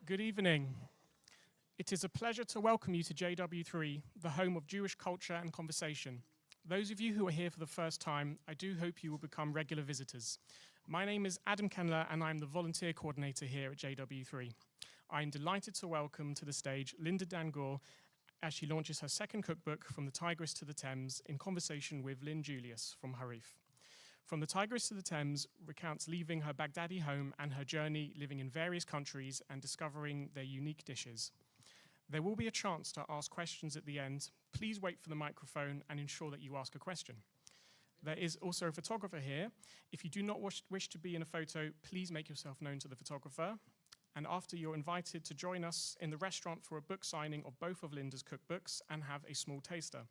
Good evening. It is a pleasure to welcome you to JW3, the home of Jewish culture and conversation. Those of you who are here for the first time, I do hope you will become regular visitors. My name is Adam Kendler and I'm the volunteer coordinator here at JW3. I'm delighted to welcome to the stage Linda Dangoor as she launches her second cookbook, From the Tigris to the Thames, in conversation with Lyn Julius from Harif. From the Tigris to the Thames recounts leaving her Baghdadi home and her journey living in various countries and discovering their unique dishes. There will be a chance to ask questions at the end. Please wait for the microphone and ensure that you ask a question. There is also a photographer here. If you do not wish to be in a photo, please make yourself known to the photographer. And after, you're invited to join us in the restaurant for a book signing of both of Linda's cookbooks and have a small taster.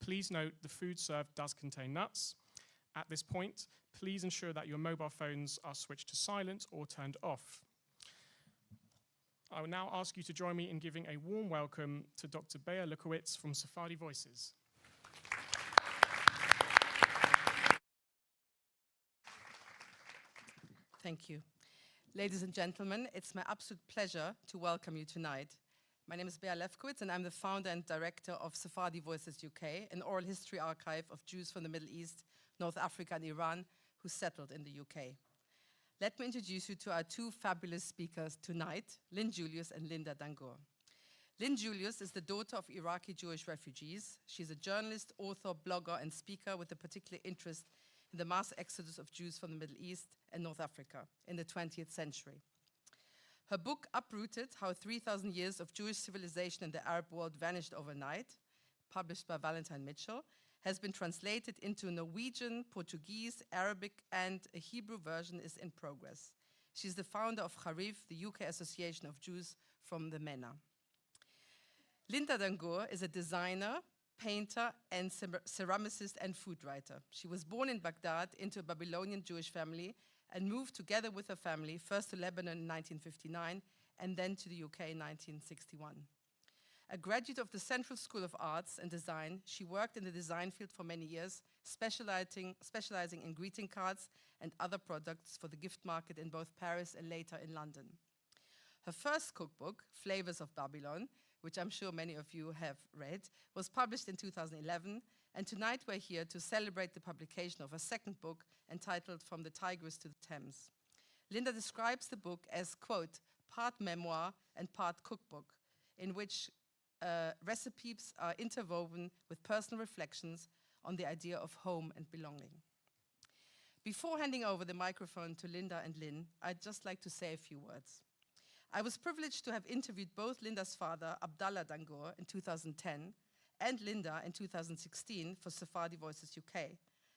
Please note the food served does contain nuts. At this point, please ensure that your mobile phones are switched to silent or turned off. I will now ask you to join me in giving a warm welcome to Dr. Bea Lukowitz from Sephardi Voices. Thank you. Ladies and gentlemen, it's my absolute pleasure to welcome you tonight. My name is Bea Lukowitz and I'm the founder and director of Sephardi Voices UK, an oral history archive of Jews from the Middle East, North Africa and Iran who settled in the UK. Let me introduce you to our two fabulous speakers tonight, Lyn Julius and Linda Dangoor. Lyn Julius is the daughter of Iraqi Jewish refugees. She's a journalist, author, blogger and speaker with a particular interest in the mass exodus of Jews from the Middle East and North Africa in the 20th century. Her book, Uprooted, How 3,000 Years of Jewish Civilization in the Arab World Vanished Overnight, published by Valentine Mitchell, has been translated into Norwegian, Portuguese, Arabic, and a Hebrew version is in progress. She's the founder of Harif, the UK Association of Jews from the MENA. Linda Dangoor is a designer, painter, and ceramicist and food writer. She was born in Baghdad into a Babylonian Jewish family and moved together with her family first to Lebanon in 1959 and then to the UK in 1961. A graduate of the Central School of Arts and Design, she worked in the design field for many years, specializing in greeting cards and other products for the gift market in both Paris and later in London. Her first cookbook, Flavors of Babylon, which I'm sure many of you have read, was published in 2011, and tonight we're here to celebrate the publication of her second book entitled From the Tigris to the Thames. Linda describes the book as, quote, part memoir and part cookbook, in which recipes are interwoven with personal reflections on the idea of home and belonging. Before handing over the microphone to Linda and Lyn, I'd just like to say a few words. I was privileged to have interviewed both Linda's father, Abdallah Dangoor, in 2010, and Linda in 2016 for Sephardi Voices UK.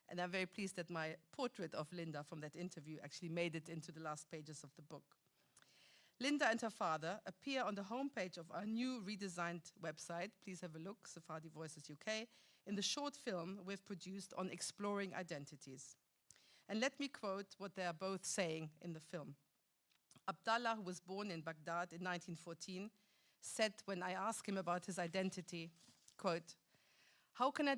And I'm very pleased that my portrait of Linda from that interview actually made it into the last pages of the book. Linda and her father appear on the homepage of our new redesigned website. Please have a look, Sephardi Voices UK, in the short film we've produced on exploring identities. And let me quote what they are both saying in the film. Abdallah, who was born in Baghdad in 1914, said when I asked him about his identity, quote, how can I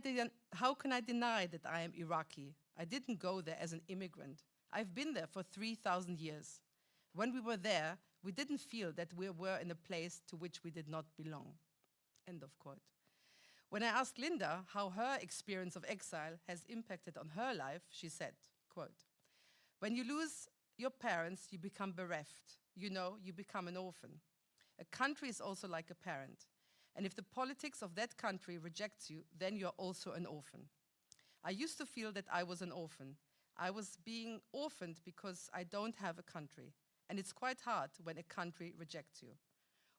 deny that I am Iraqi? I didn't go there as an immigrant. I've been there for 3,000 years. When we were there, we didn't feel that we were in a place to which we did not belong. End of quote. When I asked Linda how her experience of exile has impacted on her life, she said, quote, when you lose your parents, you become bereft. You know, you become an orphan. A country is also like a parent. And if the politics of that country rejects you, then you're also an orphan. I used to feel that I was an orphan. I was being orphaned because I don't have a country. And it's quite hard when a country rejects you.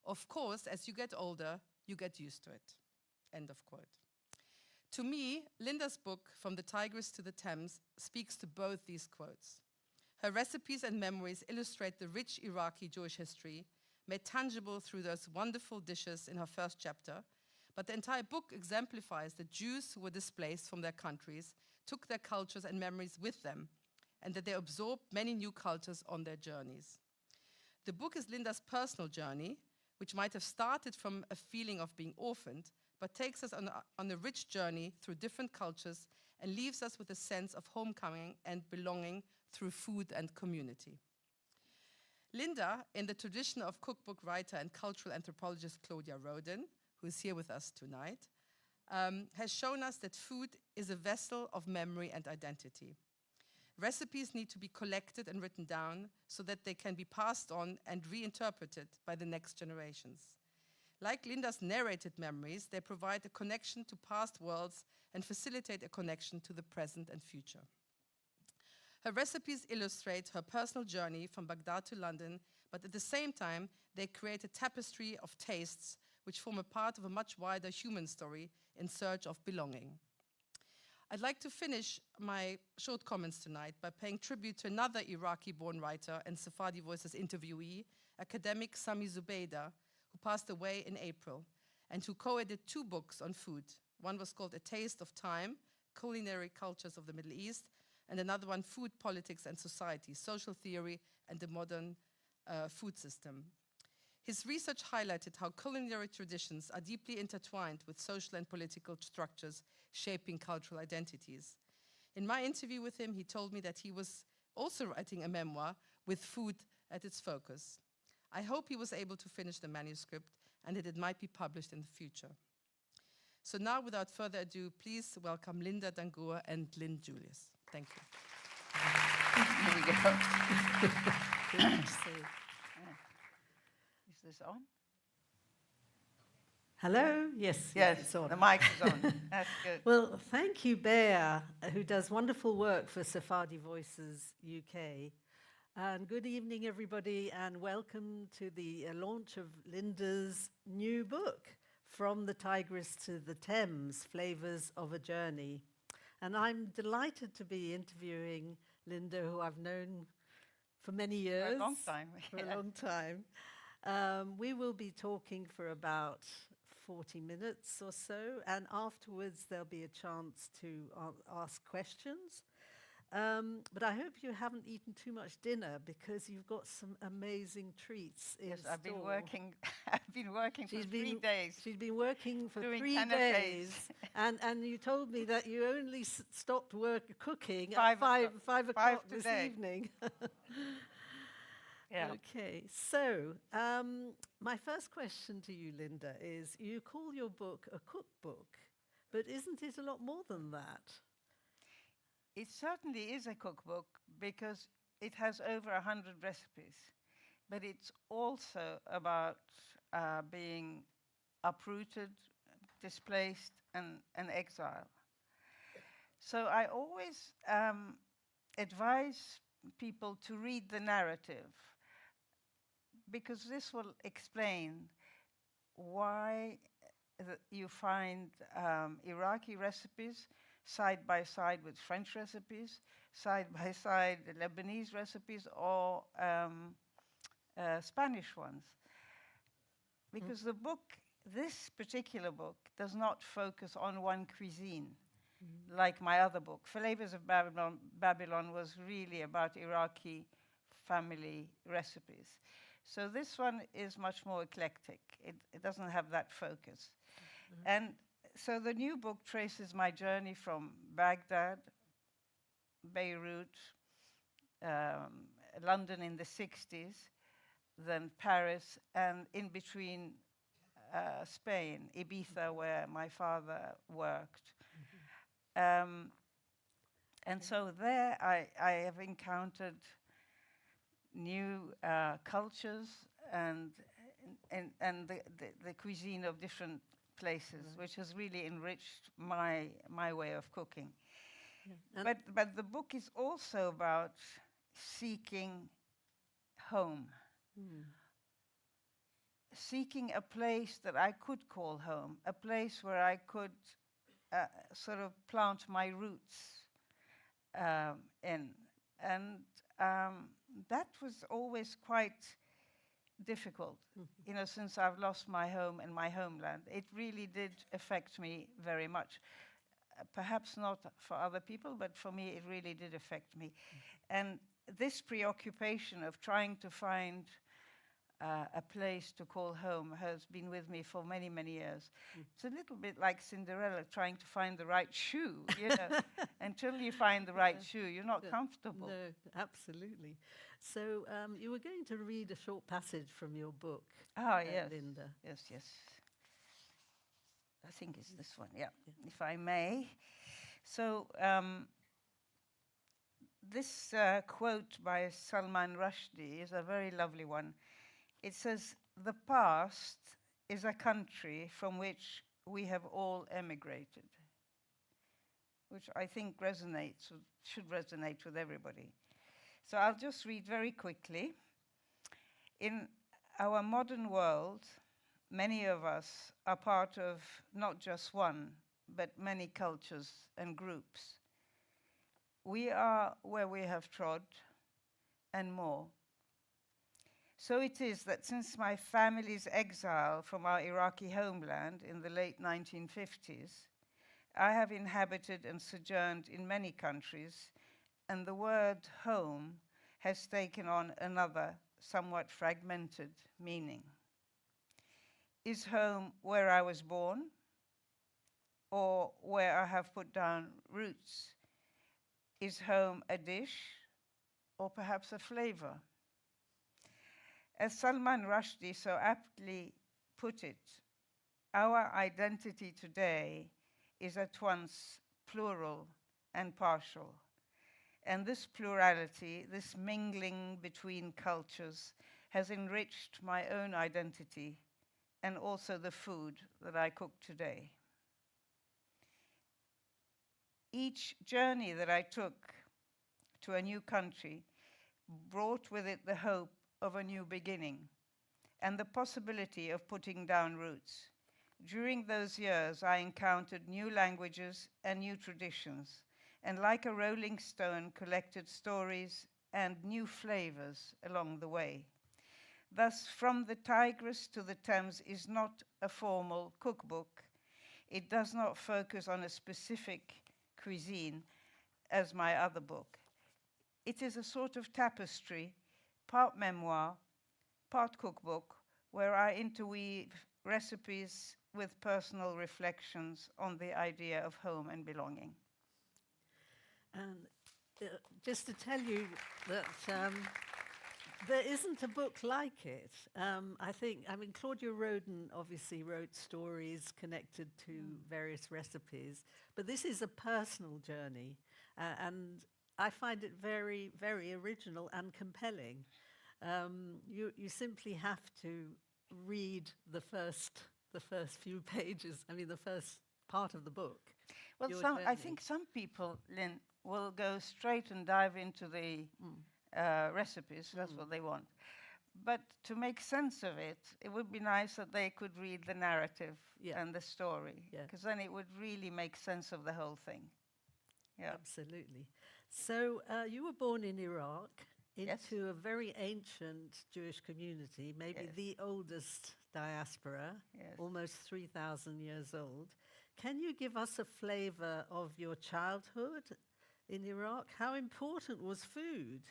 Of course, as you get older, you get used to it. End of quote. To me, Linda's book, From the Tigris to the Thames, speaks to both these quotes. Her recipes and memories illustrate the rich Iraqi Jewish history, made tangible through those wonderful dishes in her first chapter, but the entire book exemplifies the Jews who were displaced from their countries, took their cultures and memories with them, and that they absorbed many new cultures on their journeys. The book is Linda's personal journey, which might have started from a feeling of being orphaned, but takes us on a rich journey through different cultures and leaves us with a sense of homecoming and belonging through food and community. Linda, in the tradition of cookbook writer and cultural anthropologist Claudia Roden, who is here with us tonight, has shown us that food is a vessel of memory and identity. Recipes need to be collected and written down so that they can be passed on and reinterpreted by the next generations. Like Linda's narrated memories, they provide a connection to past worlds and facilitate a connection to the present and future. Her recipes illustrate her personal journey from Baghdad to London, but at the same time, they create a tapestry of tastes which form a part of a much wider human story in search of belonging. I'd like to finish my short comments tonight by paying tribute to another Iraqi-born writer and Sephardi Voices interviewee, academic Sami Zubeida, who passed away in April, and who co-edited 2 books on food. One was called A Taste of Time, Culinary Cultures of the Middle East, and another one, Food, Politics and Society, Social Theory and the Modern Food System. His research highlighted how culinary traditions are deeply intertwined with social and political structures shaping cultural identities. In my interview with him, he told me that he was also writing a memoir with food at its focus. I hope he was able to finish the manuscript and that it might be published in the future. So now, without further ado, please welcome Linda Dangoor and Lyn Julius. Thank you. Here we go. Is this on? Hello? Yes. Yes, it's on. the mic is on. That's good. Well, thank you, Bea, who does wonderful work for Sephardi Voices UK. And good evening, everybody, and welcome to the launch of Linda's new book, From the Tigris to the Thames, Flavors of a Journey. And I'm delighted to be interviewing Linda, who I've known for many years. For a long time. For a long time. We will be talking for about 40 minutes or so, and afterwards there'll be a chance to ask questions. But I hope you haven't eaten too much dinner, because you've got some amazing treats in Yes, store. I've been working. I've been working for 3 days. She's been working for Doing 3 canapés. days, and you told me that you only stopped cooking Five at 5 o'clock this today. evening. Yeah. Okay, so my first question to you, Linda, is you call your book a cookbook, but isn't it a lot more than that? It certainly is a cookbook because it has over 100 recipes, but it's also about being uprooted, displaced, and exile. So I always advise people to read the narrative, because this will explain why you find Iraqi recipes side by side with French recipes, side by side Lebanese recipes, or Spanish ones. Because the book, this particular book, does not focus on one cuisine, like my other book. Flavors of Babylon was really about Iraqi family recipes. So this one is much more eclectic. It doesn't have that focus. And so the new book traces my journey from Baghdad, Beirut, London in the 60s, then Paris, and in between Spain, Ibiza, where my father worked. And so there I have encountered new cultures and the cuisine of different places, which has really enriched my way of cooking. Yeah. But the book is also about seeking home, seeking a place that I could call home, a place where I could sort of plant my roots in. And that was always quite difficult, you know, since I've lost my home and my homeland. It really did affect me very much. Perhaps not for other people, but for me it really did affect me. And this preoccupation of trying to find a place to call home has been with me for many, many years. It's a little bit like Cinderella trying to find the right shoe. You know, until you find the right shoe, you're not comfortable. No, absolutely. So you were going to read a short passage from your book, Yes. Linda. Yes, yes. I think it's this one, yeah, if I may. So this quote by Salman Rushdie is a very lovely one. It says, "The past is a country from which we have all emigrated," which I think should resonate with everybody. So I'll just read very quickly. In our modern world, many of us are part of not just one, but many cultures and groups. We are where we have trod, and more. So it is that since my family's exile from our Iraqi homeland in the late 1950s, I have inhabited and sojourned in many countries, and the word home has taken on another, somewhat fragmented meaning. Is home where I was born, or where I have put down roots? Is home a dish, or perhaps a flavor? As Salman Rushdie so aptly put it, our identity today is at once plural and partial. And this plurality, this mingling between cultures, has enriched my own identity and also the food that I cook today. Each journey that I took to a new country brought with it the hope of a new beginning and the possibility of putting down roots. During those years, I encountered new languages and new traditions, and like a rolling stone, collected stories and new flavors along the way. Thus, From the Tigris to the Thames is not a formal cookbook. It does not focus on a specific cuisine as my other book. It is a sort of tapestry, part memoir, part cookbook, where I interweave recipes with personal reflections on the idea of home and belonging. And just to tell you that there isn't a book like it. I mean, Claudia Roden obviously wrote stories connected to various recipes, but this is a personal journey, and I find it very, very original and compelling. You simply have to read the first few pages. I mean, the first part of the book. Well, I think some people, Lyn, will go straight and dive into the recipes. That's what they want. But to make sense of it, it would be nice that they could read the narrative and the story, because then it would really make sense of the whole thing. Yeah, absolutely. So you were born in Iraq into a very ancient Jewish community, maybe the oldest diaspora, almost 3,000 years old. Can you give us a flavor of your childhood in Iraq? How important was food?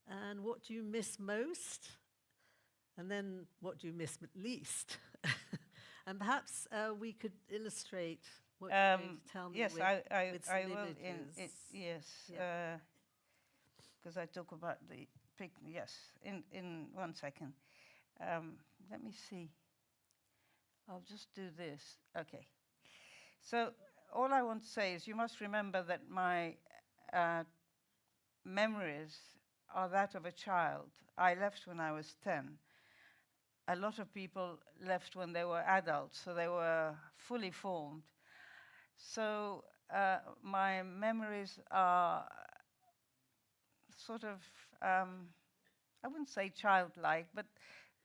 And what do you miss most? And then what do you miss least? And perhaps we could illustrate what you're going to tell me with some images. Because I talk about the picnic. Yes, in 1 second. Let me see. I'll just do this. Okay. So all I want to say is you must remember that my memories are that of a child. I left when I was 10. A lot of people left when they were adults, so they were fully formed. So my memories are sort of, I wouldn't say childlike, but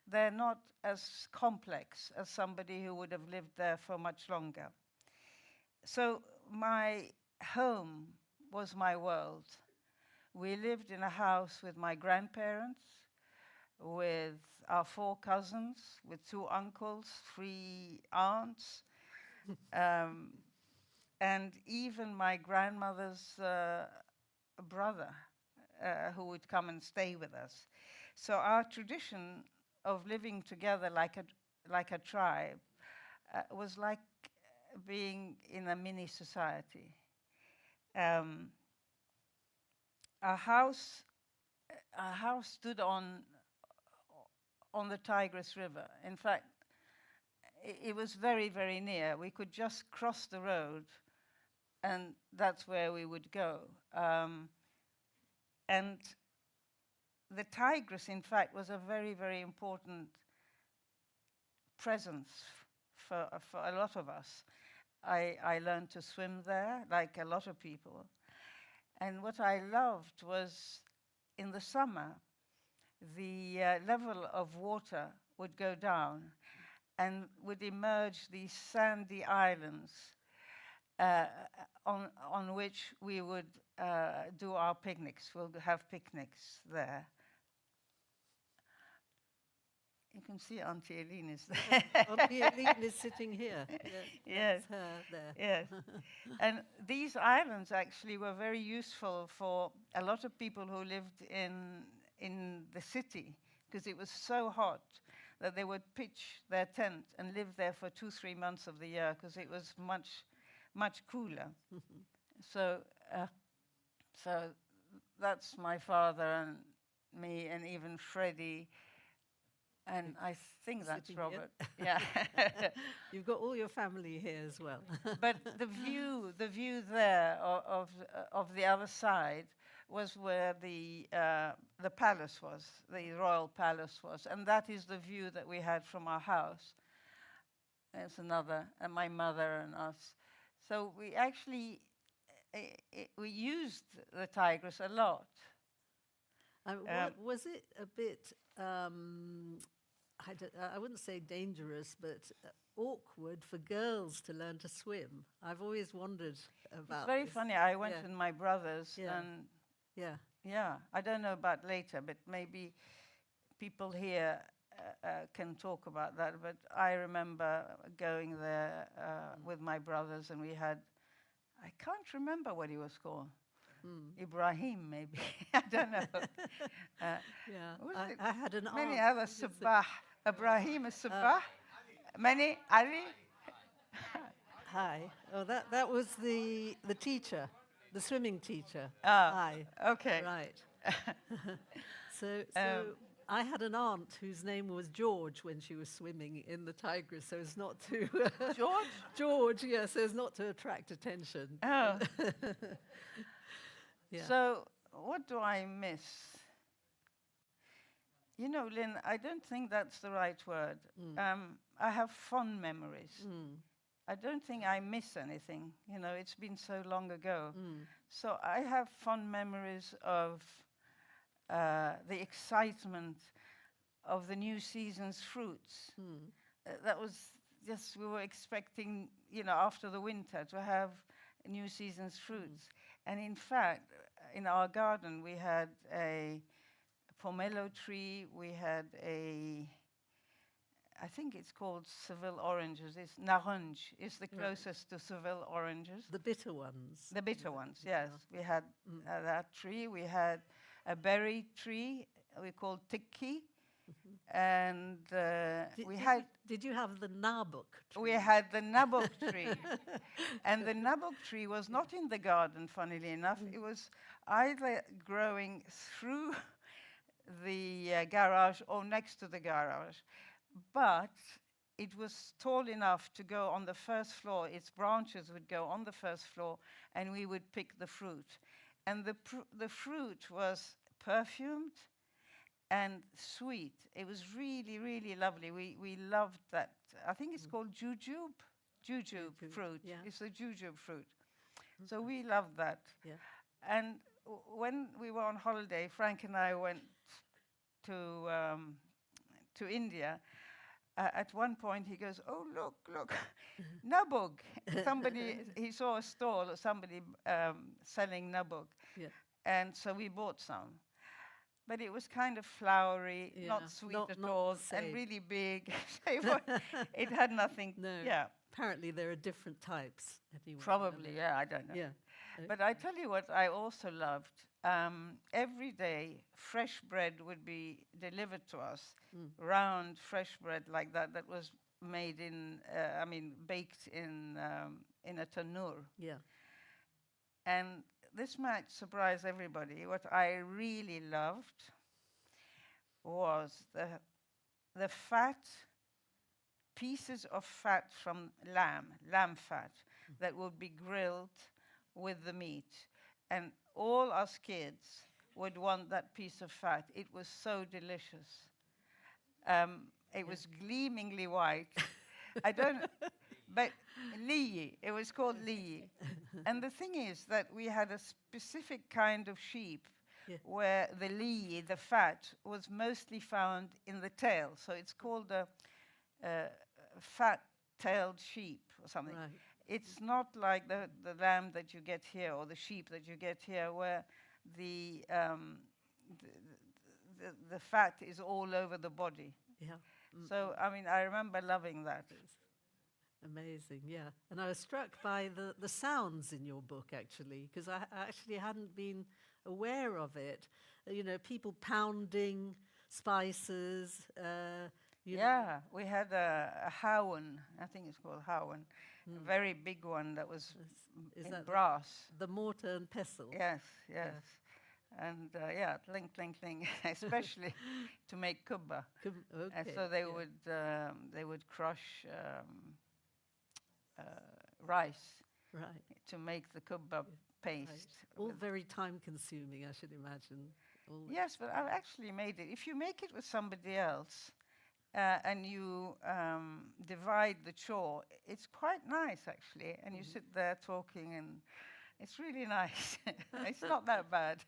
they're not as complex as somebody who would have lived there for much longer. So my home was my world. We lived in a house with my grandparents, with our 4 cousins, with 2 uncles, 3 aunts, and even my grandmother's brother, who would come and stay with us. So our tradition of living together like a tribe was like being in a mini society. Our house stood on the Tigris River. In fact, it was very, very near. We could just cross the road, and that's where we would go. And the Tigris, in fact, was a very, very important presence for a lot of us. I learned to swim there, like a lot of people. And what I loved was, in the summer, the level of water would go down and would emerge these sandy islands on which we would do our picnics. We'll have picnics there. You can see Auntie Eileen is there. Auntie Eileen is sitting here. Yes. That's her there. Yes. And these islands actually were very useful for a lot of people who lived in the city, because it was so hot that they would pitch their tent and live there for 2-3 months of the year, because it was much cooler. So that's my father and me, and even Freddie. And I think that's Sitting Robert. Yeah. You've got all your family here as well. But the view there of the other side was where the palace was, the royal palace was, and that is the view that we had from our house. There's another, and my mother and us. So we actually we used the Tigris a lot. Was it a bit, I wouldn't say dangerous, but awkward for girls to learn to swim? I've always wondered about It's very this. funny. I went Yeah. with my brothers, Yeah. and Yeah. I don't know about later, but maybe people here can talk about that. But I remember going there with my brothers, and we had, I can't remember what he was called. Ibrahim, maybe. I don't know. Yeah. what was it? I had an Many aunt. other Sabah. Ibrahim is Sabah. Many Ali. Hi. Oh, that was the teacher, the swimming teacher. Ah, Hi. okay. Right. So I had an aunt whose name was George when she was swimming in the Tigris, so as not to George? George, yes, so as not to attract attention. Oh. Yeah. So what do I miss? You know, Lyn, I don't think that's the right word. I have fond memories. I don't think I miss anything. You know, it's been so long ago. So I have fond memories of the excitement of the new season's fruits. That was just, we were expecting, you know, after the winter to have new season's fruits. And in fact, in our garden, we had a pomelo tree, we had I think it's called Seville oranges. It's naranj. It's the closest to Seville oranges. The bitter ones. The bitter ones, yes. We had that tree. We had a berry tree we called tikki. And Did you have the nabuk tree? we had the nabok tree. And the nabok tree was not in the garden, funnily enough. It was either growing through the garage or next to the garage. But it was tall enough to go on the first floor. Its branches would go on the first floor, and we would pick the fruit. And the fruit was perfumed and sweet. It was really, really lovely. We loved that. I think it's called jujube fruit. Yeah. It's a jujube fruit. So we loved that. Yeah. And when we were on holiday, Frank and I went to India. At one point, he goes, "Oh, look, nabog." He saw a stall, somebody selling nabog. Yeah. And so we bought some. But it was kind of flowery, Yeah, not sweet not at all, safe. and really big. It had nothing. No. Yeah, Apparently there are different types. Anyway. probably. Yeah, I don't know. Yeah. But I tell you what I also loved every day fresh bread would be delivered to us, round fresh bread like that, that was made in, baked in a tandoor. Yeah. And this might surprise everybody. What I really loved was the fat, pieces of fat from lamb fat, that would be grilled with the meat. And all us kids would want that piece of fat. It was so delicious. It was gleamingly white. I don't, but liyi, it was called liyi. And the thing is that we had a specific kind of sheep where the liyi, the fat, was mostly found in the tail. So it's called a fat-tailed sheep or something. Right. It's not like the lamb that you get here or the sheep that you get here, where the fat is all over the body. Yeah. So, I remember loving that. Amazing, yeah. And I was struck by the sounds in your book, actually, because I actually hadn't been aware of it. People pounding spices. Yeah, we had a hawan, I think it's called hawan, a very big one that was Is in that brass. the mortar and pestle? Yes. And clink, clink, clink, especially to make kubba. Okay. And so they would crush rice Right. to make the kubba paste. Right. All very time-consuming, I should imagine. Yes, but I've actually made it. If you make it with somebody else and you divide the chore, it's quite nice, actually. And you sit there talking, and it's really nice. It's not that bad.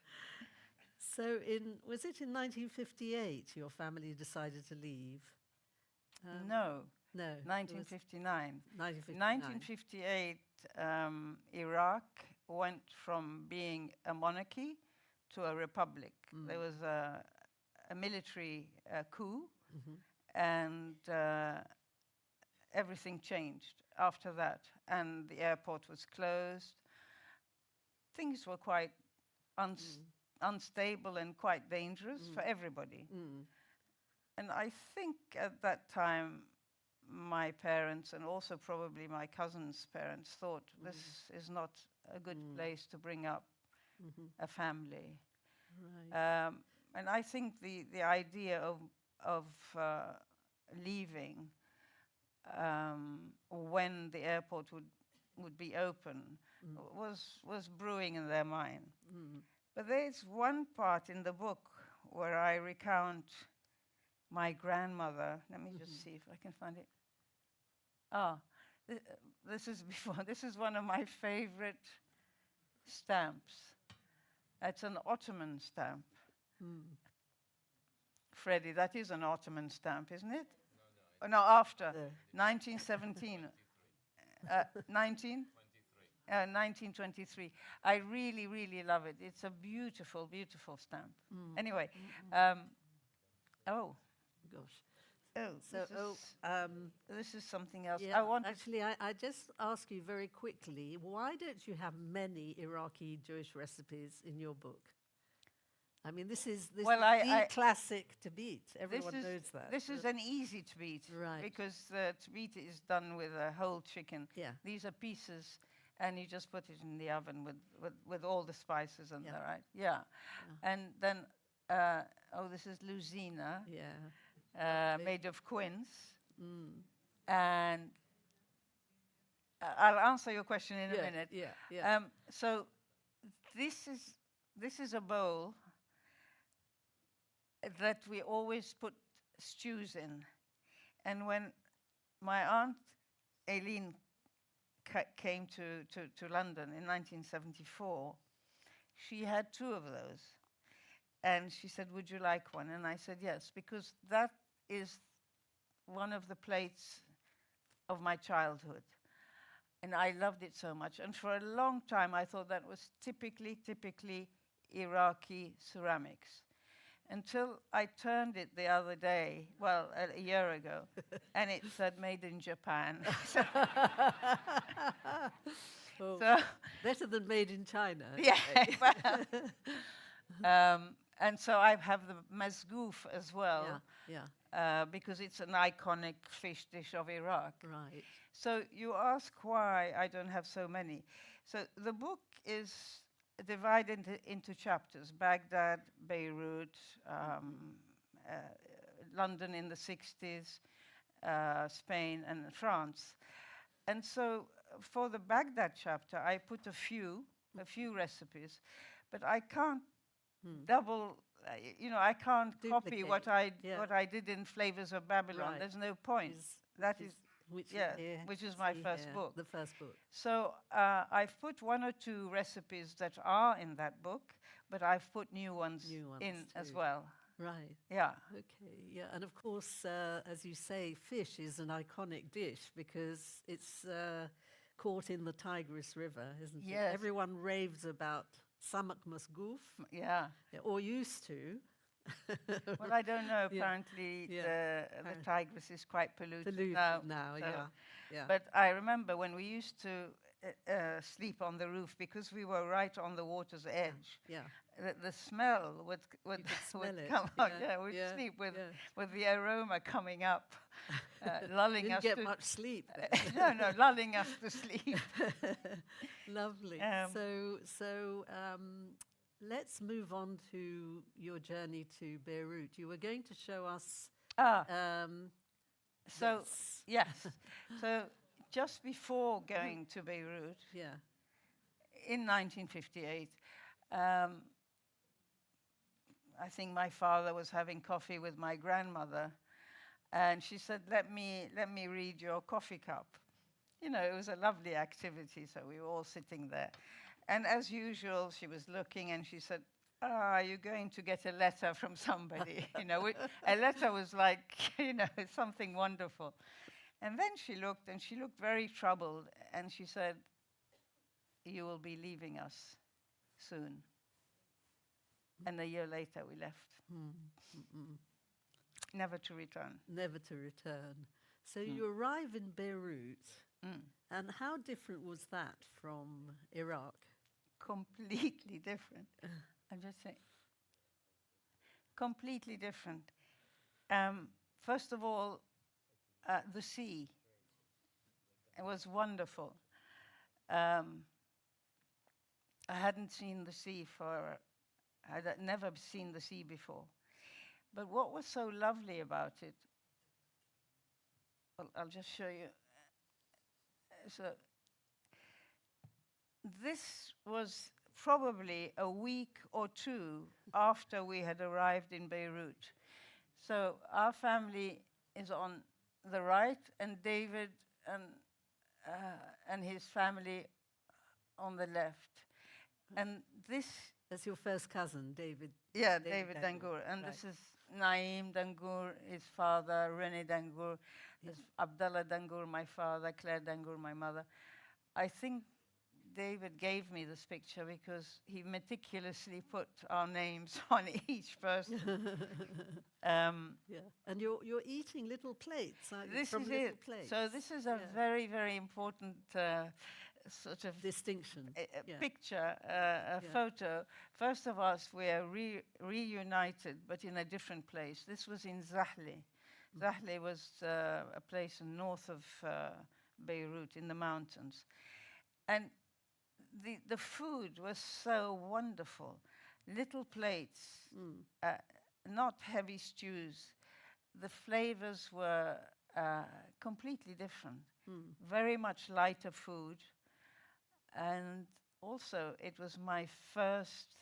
So was it in 1958 your family decided to leave? No, No. 1959. 1959. 1958, Iraq went from being a monarchy to a republic. There was a military coup, and everything changed after that. And the airport was closed. Things were quite unstable and quite dangerous for everybody. And I think at that time, my parents and also probably my cousin's parents thought this is not a good place to bring up a family. Right. And I think the idea of leaving when the airport would be open was brewing in their mind. But there's one part in the book where I recount my grandmother. Let me just see if I can find it. This is before. This is one of my favorite stamps. It's an Ottoman stamp. Freddie, that is an Ottoman stamp, isn't it? No, no, after. 1917. 1923. I really, really love it. It's a beautiful, beautiful stamp. Anyway, oh. Gosh. Oh, So, this is something else. yeah, I want actually, I just ask you very quickly, why don't you have many Iraqi Jewish recipes in your book? I mean, this is the classic tabit. Everyone knows that. This is an easy tabit, Right. because the tabit is done with a whole chicken. Yeah. These are pieces, and you just put it in the oven with all the spices in there, right? Yeah. And then, this is luzina. Yeah. Made of quince. And I'll answer your question in a minute. Yeah. So this is a bowl that we always put stews in. And when my aunt Aileen came to London in 1974, she had 2 of those. And she said, would you like one? And I said, yes, because that is one of the plates of my childhood. And I loved it so much. And for a long time, I thought that was typically Iraqi ceramics. Until I turned it the other day, well, a year ago, and it said made in Japan. Well, So better than made in China. yeah, well, And so I have the mazgouf as well, Yeah. because it's an iconic fish dish of Iraq. Right. So you ask why I don't have so many. So the book is divided into chapters: Baghdad, Beirut, London in the 60s, Spain, and France. And so for the Baghdad chapter, I put a few recipes, but I can't double. I can't copy what I did in Flavors of Babylon. Right. There's no point. Which is my first book. The first book. So I've put one or two recipes that are in that book, but I've put new ones in as too. well. Right. Yeah. Okay. Yeah. And of course, as you say, fish is an iconic dish because it's caught in the Tigris River, isn't Yes. it? Everyone raves about samak masgouf. Yeah. Or used to. Well, I don't know. Yeah. Apparently, Yeah. the Tigris is quite polluted Now, so- yeah. But I remember when we used to sleep on the roof because we were right on the water's edge. Yeah. The smell would smell it. come out. Yeah, Yeah, we'd yeah, sleep with yeah. the aroma coming up, lulling Didn't us get to much sleep. no, lulling us to sleep. Lovely. Um, So let's move on to your journey to Beirut. You were going to show us. So yes. yes, so just before going to Beirut Yeah. in 1958. I think my father was having coffee with my grandmother, and she said, let me read your coffee cup. It was a lovely activity, so we were all sitting there. And as usual, she was looking, and she said, are you going to get a letter from somebody? A letter was like, something wonderful. And then she looked very troubled, and she said, you will be leaving us soon. And a year later, we left. Never to return. Never to return. So you arrive in Beirut, and how different was that from Iraq? Completely different. I'm just saying. Completely different. First of all, the sea. It was wonderful. I hadn't seen the sea I'd never seen the sea before. But what was so lovely about it, I'll just show you. So this was probably a week or two after we had arrived in Beirut. So our family is on the right, and David and his family on the left. And this... That's your first cousin, David. Yeah, David Dangoor. And right. This is Naim Dangoor, his father, René Dangoor, there's Abdallah Dangoor, my father, Claire Dangoor, my mother. I think David gave me this picture because he meticulously put our names on each person. Yeah, and you're eating little plates, aren't you? This From is little it. plates. So this is a very, very important sort of distinction. Picture, a photo. First of us, we are reunited, but in a different place. This was in Zahle. Zahle was a place north of Beirut in the mountains. And the food was so wonderful. Little plates, not heavy stews. The flavors were completely different. Very much lighter food. And also, it was my first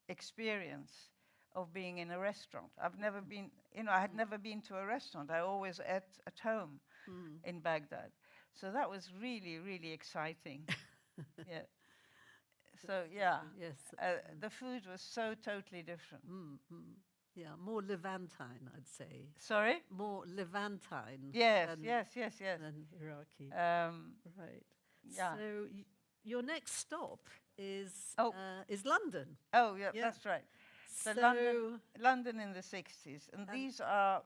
experience of being in a restaurant. I've never been, I had never been to a restaurant. I always ate at home in Baghdad. So that was really, really exciting. Yeah. So, yeah. Yes. The food was so totally different. Yeah, more Levantine, I'd say. Sorry? More Levantine. Yes, than, yes. Than Iraqi. Right. Yeah. So your next stop is London. Oh, yeah, that's right. So London in the 60s. And these are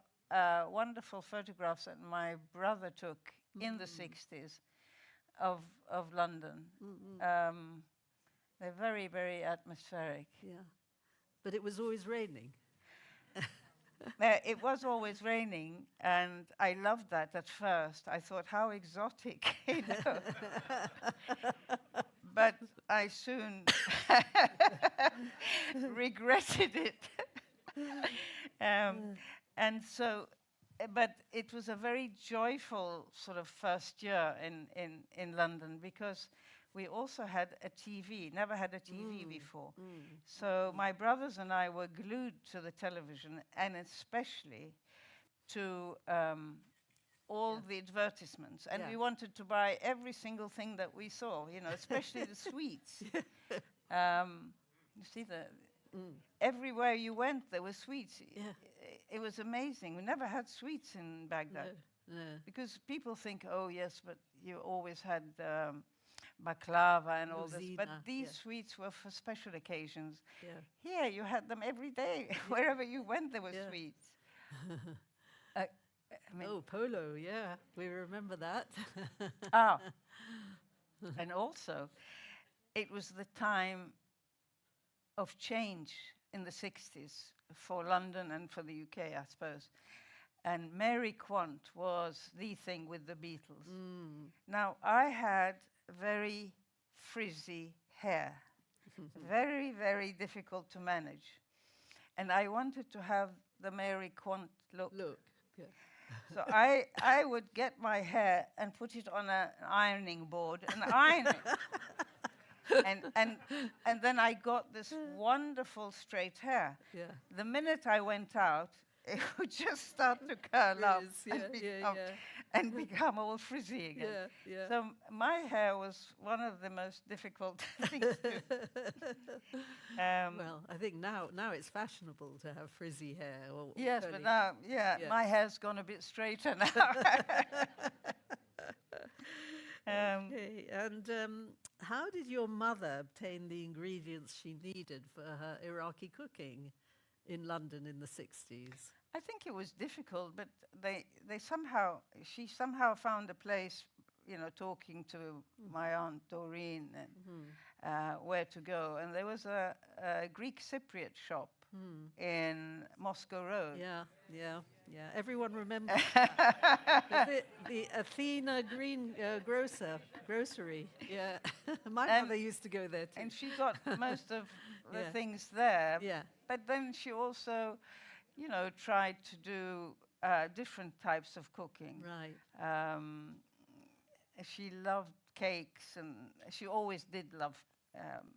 wonderful photographs that my brother took in the 60s of London. They're very, very atmospheric. Yeah. But it was always raining. It was always raining, and I loved that at first. I thought, how exotic, you know. But I soon regretted it. And so, but it was a very joyful sort of first year in London, because we also had a TV, never had a TV before. So my brothers and I were glued to the television, and especially to all the advertisements. And we wanted to buy every single thing that we saw, you know, especially the sweets. You see, everywhere you went, there were sweets. Yeah. It was amazing. We never had sweets in Baghdad. No. Because people think, oh yes, but you always had baklava and all this. But Rosina, these sweets were for special occasions. Yeah. Here, you had them every day. Wherever you went, there were sweets. I mean, Oh, polo, yeah. We remember that. And also, it was the time of change in the 60s for London and for the UK, I suppose. And Mary Quant was the thing with the Beatles. Now, I had very frizzy hair, very, very difficult to manage. And I wanted to have the Mary Quant look. Yeah. So I would get my hair and put it on an ironing board and iron it. And then I got this wonderful straight hair. Yeah. The minute I went out, it would just start to curl up and become all frizzy again. Yeah. So my hair was one of the most difficult things to. Well, I think now it's fashionable to have frizzy hair. Or Yes, curly. but now, my hair's gone a bit straighter now. Okay, and how did your mother obtain the ingredients she needed for her Iraqi cooking in London in the 60s? I think it was difficult, but she somehow found a place, you know, talking to my aunt Doreen and where to go. And there was a Greek Cypriot shop in Moscow Road. Yeah. Everyone remembers that. The Athena Green Grocery. Yeah. My mother used to go there too. And she got most of the things there. Yeah. But then she also, you know, tried to do different types of cooking. Right. She loved cakes, and she always did love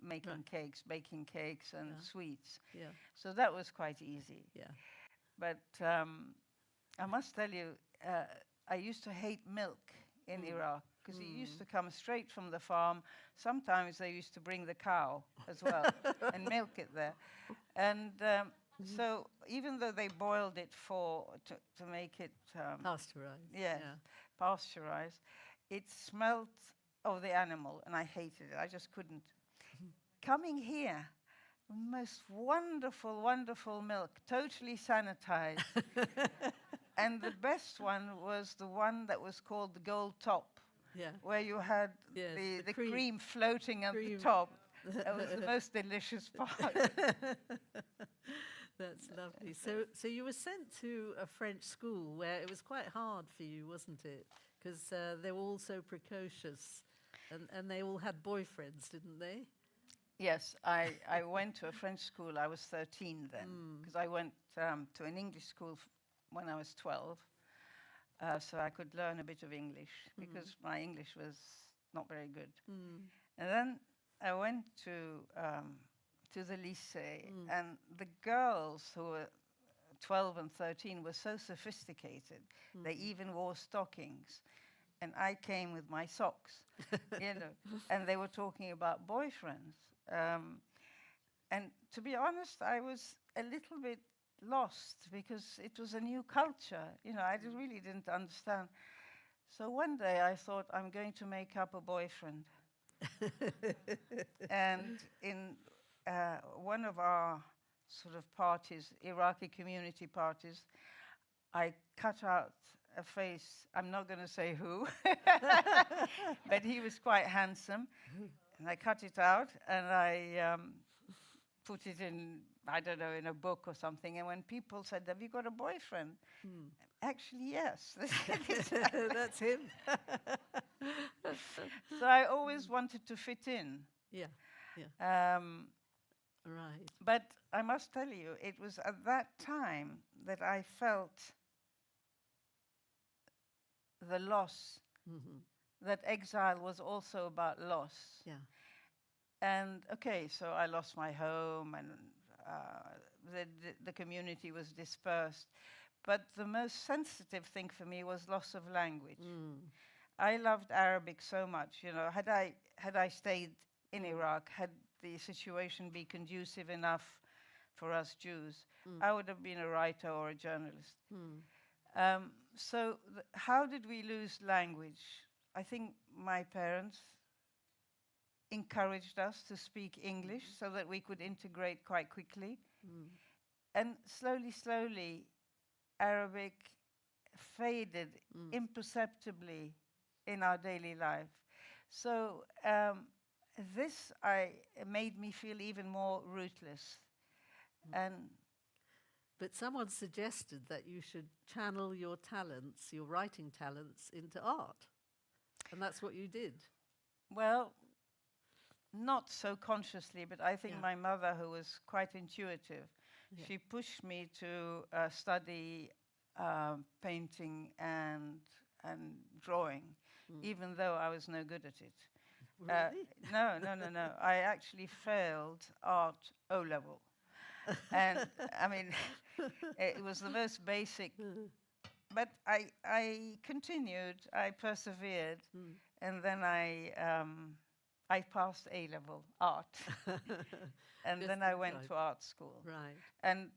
making cakes, baking cakes and sweets. Yeah. So that was quite easy. Yeah. But I must tell you, I used to hate milk in Iraq, because it used to come straight from the farm. Sometimes they used to bring the cow as well and milk it there. And so even though they boiled it to make it Pasteurized. pasteurized, it smelled of the animal, and I hated it. I just couldn't. Coming here, most wonderful, wonderful milk, totally sanitized. And the best one was the one that was called the Gold Top, where you had the cream floating at the top. That was the most delicious part. That's lovely. So you were sent to a French school where it was quite hard for you, wasn't it? Because they were all so precocious, and they all had boyfriends, didn't they? Yes, I went to a French school. I was 13 then, because I went to an English school when I was 12, so I could learn a bit of English, because my English was not very good. And then I went to the lycée, and the girls who were 12 and 13 were so sophisticated. They even wore stockings, and I came with my socks, you know, and they were talking about boyfriends. And to be honest, I was a little bit lost, because it was a new culture. You know, I really didn't understand. So one day I thought, I'm going to make up a boyfriend. And in one of our sort of parties, Iraqi community parties, I cut out a face. I'm not going to say who, but he was quite handsome. And I cut it out, and I put it in, I don't know, in a book or something. And when people said, "Have you got a boyfriend?" Actually, yes. That's him. So I always wanted to fit in. Yeah, yeah, right. But I must tell you, it was at that time that I felt the loss, that exile was also about loss. Yeah, And okay, so I lost my home, and the community was dispersed. But the most sensitive thing for me was loss of language. I loved Arabic so much. You know, had I stayed in Iraq, had the situation be conducive enough for us Jews, I would have been a writer or a journalist. So how did we lose language? I think my parents encouraged us to speak English so that we could integrate quite quickly. And slowly, Arabic faded imperceptibly in our daily life. So this made me feel even more rootless. But someone suggested that you should channel your talents, your writing talents, into art. And that's what you did. Well, not so consciously, but I think my mother, who was quite intuitive, she pushed me to study painting and drawing, even though I was no good at it. Really? No. I actually failed art O-level. And I mean, it was the most basic. But I continued, I persevered, and then I passed A-level art. And then I went to art school. Right. And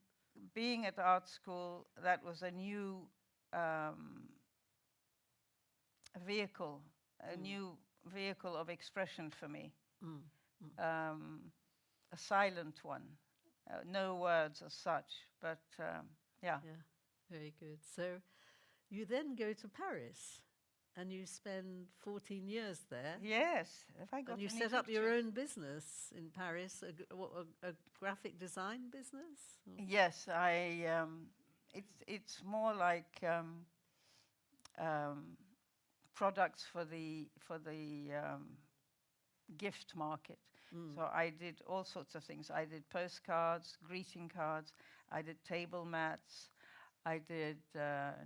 being at art school, that was a new vehicle, a new vehicle of expression for me. A silent one. No words as such, but yeah. Yeah, very good. So you then go to Paris and you spend 14 years there. Yes. Have I got And you any set up your pictures? own business in Paris, a graphic design business? Or? Yes, it's more like products for the gift market. So I did all sorts of things. I did postcards, greeting cards. I did table mats. I did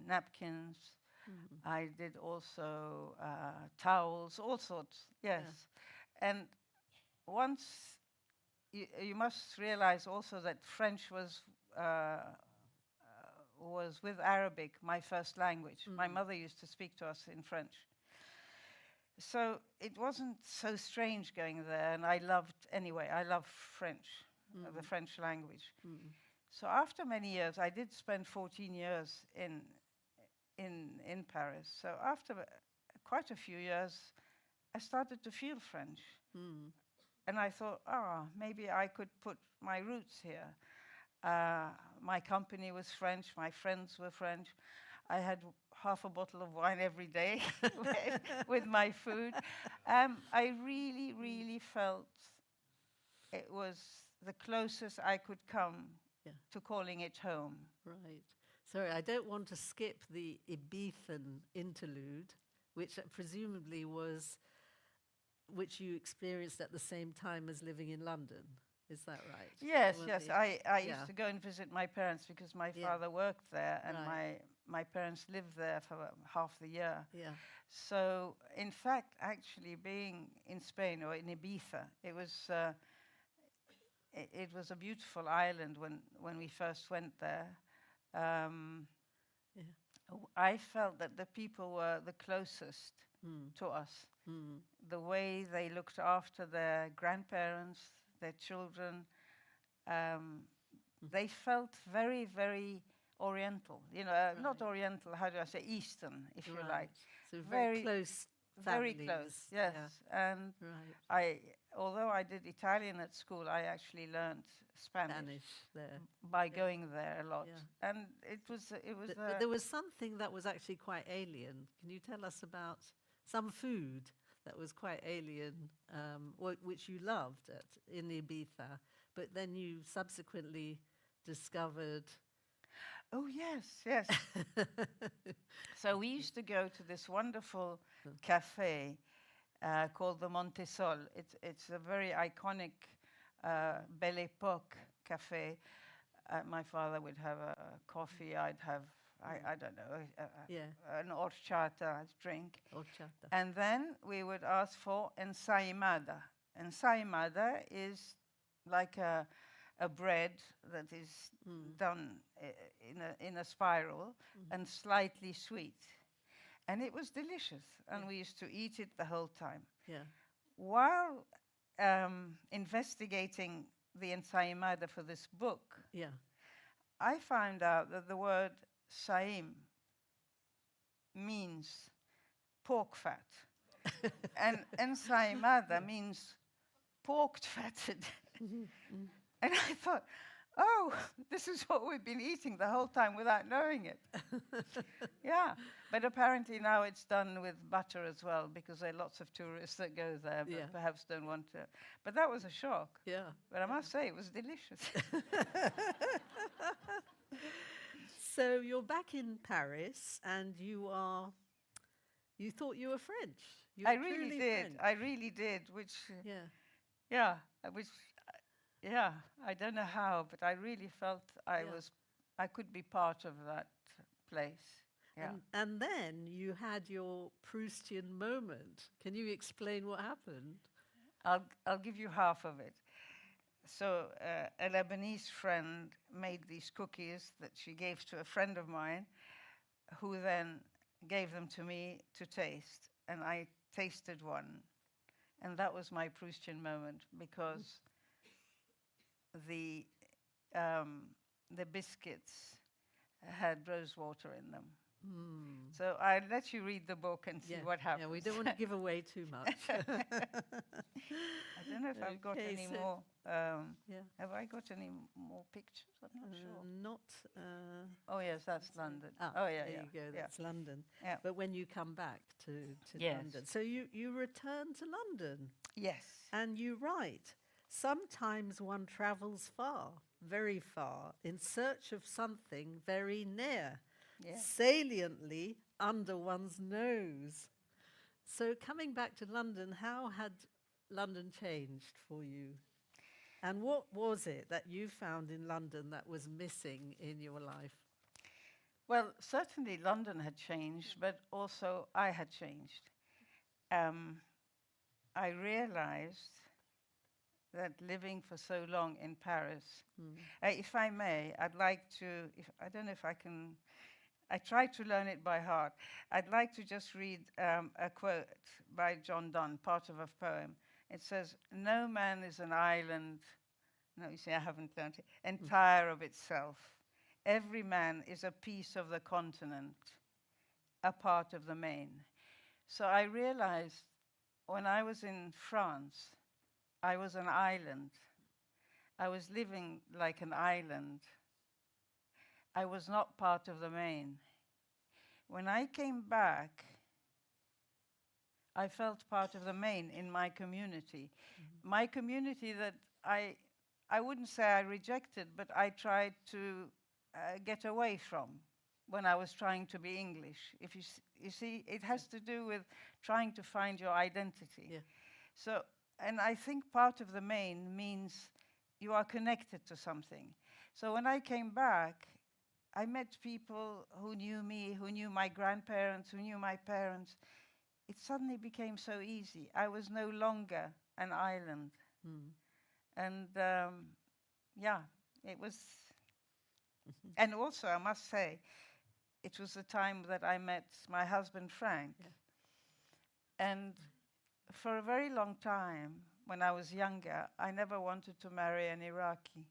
napkins. I did also towels, all sorts. Yes, and once you must realize also that French was with Arabic my first language. My mother used to speak to us in French. So it wasn't so strange going there, and I love French, the French language. So after many years, I did spend 14 years in Paris. So after quite a few years, I started to feel French. And I thought, maybe I could put my roots here. My company was French, my friends were French. I had half a bottle of wine every day with my food. I really felt it was the closest I could come to calling it home. Right. Sorry, I don't want to skip the Ibethan interlude, which presumably which you experienced at the same time as living in London. Is that right? Yes. I used to go and visit my parents because my Yeah. father worked there, and Right. my parents lived there for half the year. Yeah. So, in fact, actually being in Spain or in Ibiza, it was a beautiful island when we first went there. I felt that the people were the closest to us. The way they looked after their grandparents, their children, they felt very, very Oriental. You know, not Oriental, how do I say, Eastern, if you like. So very close Very families. close, yes. Yeah. And Right. although I did Italian at school, I actually learned Spanish there. by going there a lot. Yeah. And it was But there was something that was actually quite alien. Can you tell us about some food that was quite alien, which you loved in Ibiza, but then you subsequently discovered. Oh, yes, yes. So we used to go to this wonderful cafe called the Montesol. It's a very iconic Belle Époque cafe. My father would have a coffee. I'd have, I don't know, an horchata drink. Horchata. And then we would ask for ensaimada. Ensaimada is like a bread that is done in a spiral and slightly sweet. And it was delicious. And we used to eat it the whole time. Yeah. While investigating the ensaimada for this book, I found out that the word saim means pork fat. And ensaimada means pork fatted. And I thought, oh, this is what we've been eating the whole time without knowing it. Yeah, but apparently now it's done with butter as well, because there are lots of tourists that go there, but perhaps don't want to. But that was a shock. Yeah. But I must say, it was delicious. So you're back in Paris, and you thought you were French. I really did. French. I really did, which, I don't know how, but I really felt I could be part of that place. Yeah. And then you had your Proustian moment. Can you explain what happened? I'll give you half of it. So a Lebanese friend made these cookies that she gave to a friend of mine, who then gave them to me to taste. And I tasted one. And that was my Proustian moment, because the biscuits had rose water in them. So I'll let you read the book and see what happens. Yeah, we don't want to give away too much. I don't know if I've got any more. Have I got any more pictures? I'm not sure. Not. Oh yes, that's London. There you go. That's London. Yeah. But when you come back to London, so you return to London. Yes. And you write. Sometimes one travels far, very far, in search of something very near. Saliently under one's nose. So coming back to London, how had London changed for you? And what was it that you found in London that was missing in your life? Well, certainly London had changed, but also I had changed. I realized that living for so long in Paris, if I may, I'd like to, I don't know if I can, I try to learn it by heart. I'd like to just read a quote by John Donne, part of a poem. It says, "No man is an island," no, you see, I haven't learned it, "entire of itself. Every man is a piece of the continent, a part of the main." So I realized when I was in France, I was an island. I was living like an island. I was not part of the main. When I came back, I felt part of the main in my community. My community that I wouldn't say I rejected, but I tried to get away from when I was trying to be English. If you see, it has to do with trying to find your identity. Yeah. So, and I think part of the main means you are connected to something. So when I came back, I met people who knew me, who knew my grandparents, who knew my parents. It suddenly became so easy. I was no longer an island. And it was, and also I must say, it was the time that I met my husband, Frank. And for a very long time, when I was younger, I never wanted to marry an Iraqi.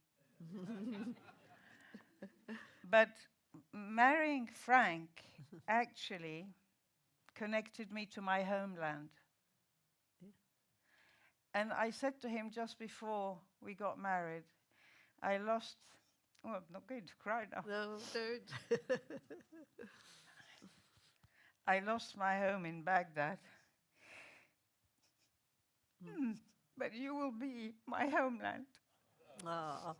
But marrying Frank actually connected me to my homeland. And I said to him just before we got married, I'm not going to cry now. No, don't. I lost my home in Baghdad. But you will be my homeland. Ah.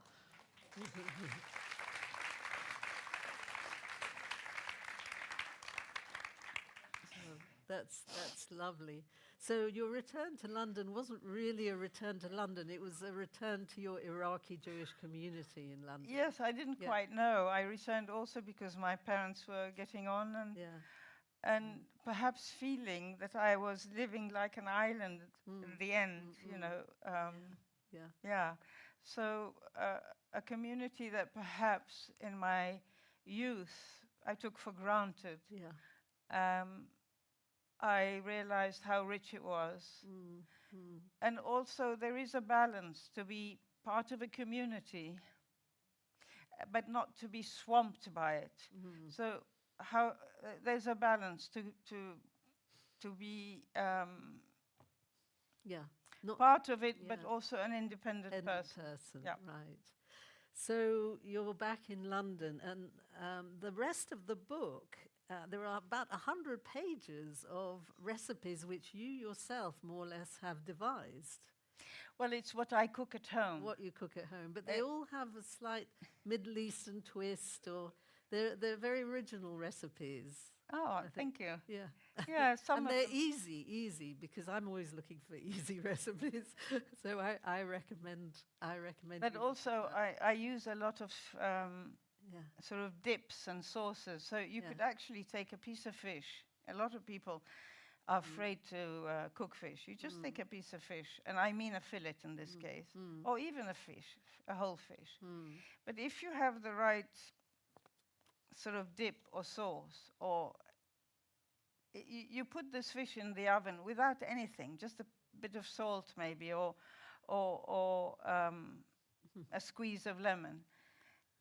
That's lovely. So your return to London wasn't really a return to London, it was a return to your Iraqi Jewish community in London. Yes, I didn't quite know. I returned also because my parents were getting on and perhaps feeling that I was living like an island at the end, you know. Yeah. So a community that perhaps in my youth I took for granted. I realized how rich it was. And also there is a balance to be part of a community, but not to be swamped by it. So how there's a balance to be not part of it, but also an independent person. Yeah. Right. So you're back in London, and the rest of the book, there are about 100 pages of recipes which you yourself more or less have devised. Well, it's what I cook at home. What you cook at home, but they all have a slight Middle Eastern twist, or they're very original recipes. Oh, thank you. Yeah. Yeah, some and of they're them. easy because I'm always looking for easy recipes. So I recommend. But you also that. I use a lot of sort of dips and sauces. So you could actually take a piece of fish. A lot of people are afraid to cook fish. You just take a piece of fish, and I mean a fillet in this case, or even a fish, a whole fish. But if you have the right sort of dip or sauce, or you put this fish in the oven without anything, just a bit of salt maybe, or a squeeze of lemon.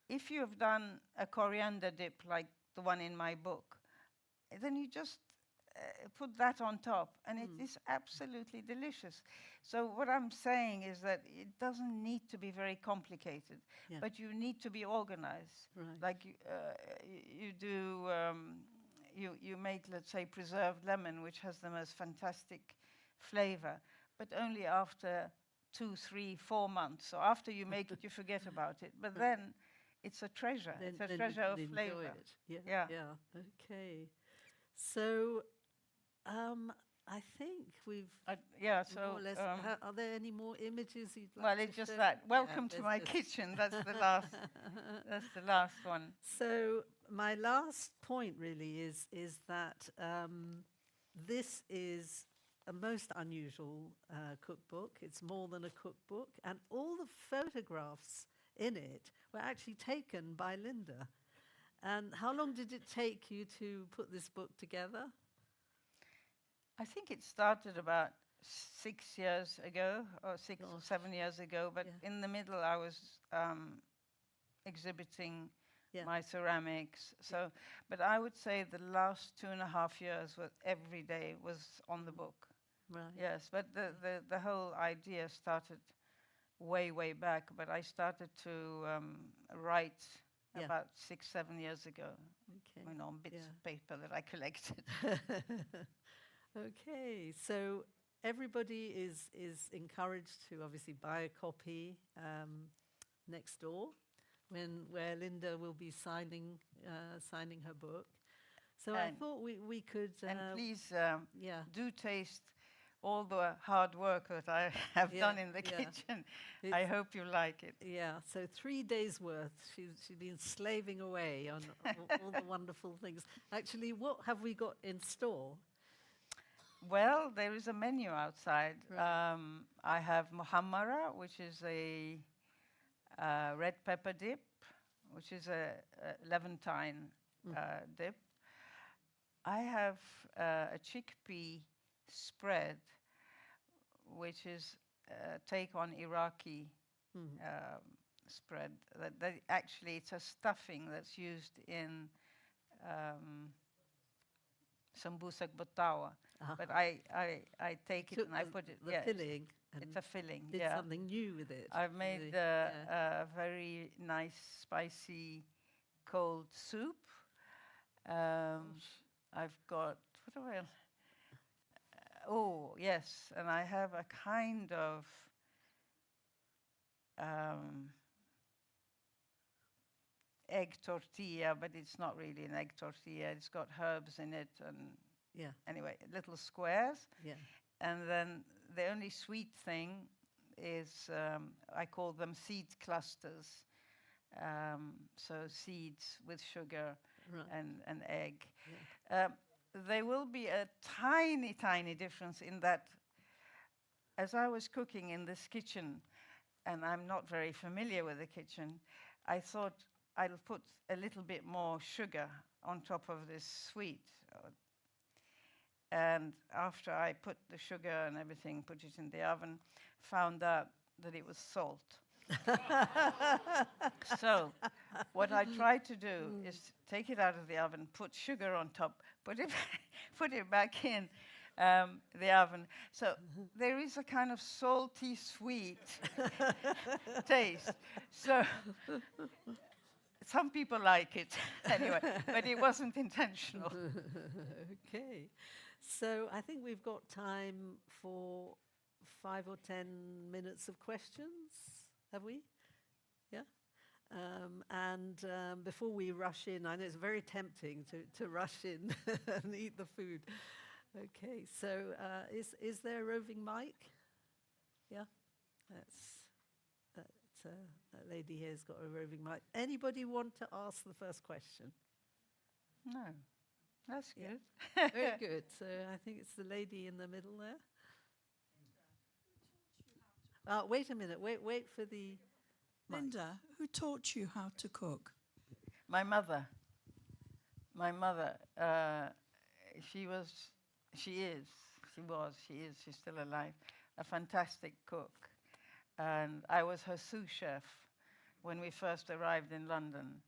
If you have done a coriander dip like the one in my book, then you just put that on top, and it is absolutely delicious. So what I'm saying is that it doesn't need to be very complicated, but you need to be organized. Right. Like you do, you make, let's say, preserved lemon, which has the most fantastic flavor, but only after 2, 3, 4 months. So after you make it, you forget about it. But then it's a treasure. It's a treasure of flavor. Yeah. Okay. So I think we've So more or less, are there any more images you'd like well, to it's just share? that. Welcome to there's my this. kitchen. That's the last. That's the last one. So my last point really is that this is a most unusual cookbook. It's more than a cookbook, and all the photographs in it were actually taken by Linda. And how long did it take you to put this book together? I think it started about 6 years ago, or 6 or 7 years ago. But in the middle, I was exhibiting my ceramics. So, but I would say the last 2.5 years, every day was on the book. Right. Yes, but the whole idea started way back. But I started to write about 6, 7 years ago. Okay. You know, on bits of paper that I collected. Okay, so everybody is encouraged to obviously buy a copy next door, where Linda will be signing her book. So I thought we could and please do taste all the hard work that I have done in the kitchen. I hope you like it. Yeah, so 3 days worth. She's been slaving away on all the wonderful things. Actually, what have we got in store? Well, there is a menu outside. Right. I have muhammara, which is a red pepper dip, which is a Levantine dip. I have a chickpea spread, which is take on Iraqi spread. That actually, it's a stuffing that's used in sambusak batawa. But I take it and I put it. The filling. It's a filling. Did something new with it. I've made a very nice, spicy, cold soup. I've got Oh, yes, and I have a kind of egg tortilla, but it's not really an egg tortilla. It's got herbs in it, and Yeah, anyway, little squares. yeah. And then the only sweet thing is I call them seed clusters. So seeds with sugar Right. and egg. Yeah. There will be a tiny, tiny difference in that as I was cooking in this kitchen, and I'm not very familiar with the kitchen, I thought I'll put a little bit more sugar on top of this sweet. And after I put the sugar and everything, put it in the oven, found out that it was salt. So what I tried to do is take it out of the oven, put sugar on top, put it back in the oven. So there is a kind of salty, sweet taste. So some people like it anyway, but it wasn't intentional. Okay. So I think we've got time for 5 or 10 minutes of questions. Have we? Yeah. Before we rush in, I know it's very tempting to rush in and eat the food. Okay. So is there a roving mic? Yeah. That lady here's got a roving mic. Anybody want to ask the first question? No, that's Yeah. good. Very good. So I think it's the lady in the middle there. Wait a minute. Wait for the mic. Linda, who taught you how to cook? My mother. She's still alive, a fantastic cook. And I was her sous chef when we first arrived in London.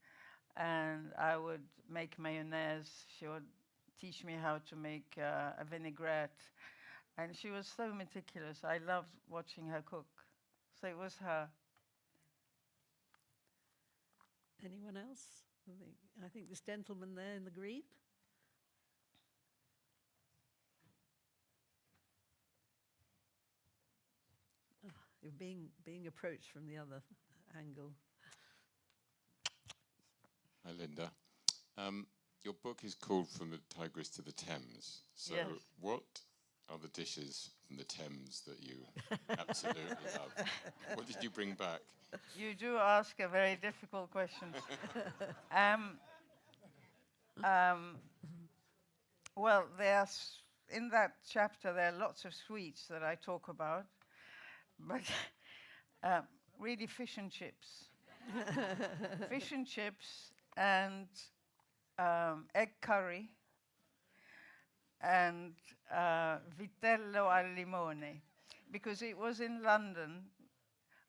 And I would make mayonnaise. She would teach me how to make a vinaigrette. And she was so meticulous. I loved watching her cook. So it was her. Anyone else? I think this gentleman there in the green. You're being approached from the other angle. Hi, Linda. Your book is called From the Tigris to the Thames. So Yes. what are the dishes from the Thames that you absolutely love? What did you bring back? You do ask a very difficult question. Well, in that chapter, there are lots of sweets that I talk about, but really fish and chips. Fish and chips and egg curry and vitello al limone, because it was in London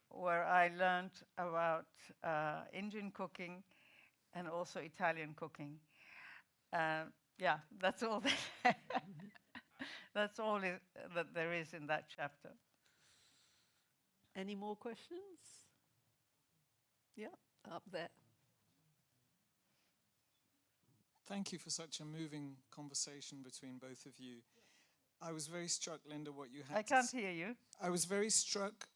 where I learned about Indian cooking and also Italian cooking. Yeah, that's all. That's all that there is in that chapter. Any more questions? Yeah, up there. Thank you for such a moving conversation between both of you. I was very struck, Linda, what you had I can't hear you. I was very struck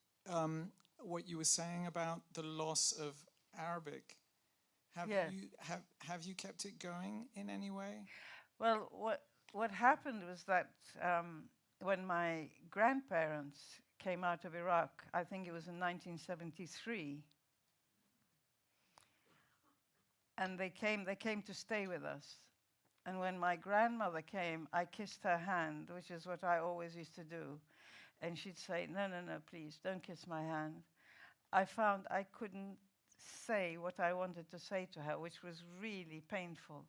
what you were saying about the loss of Arabic. Yes. Have you kept it going in any way? Well, what happened was that when my grandparents came out of Iraq, I think it was in 1973, and they came to stay with us. And when my grandmother came, I kissed her hand, which is what I always used to do. And she'd say, no, please, don't kiss my hand. I found I couldn't say what I wanted to say to her, which was really painful.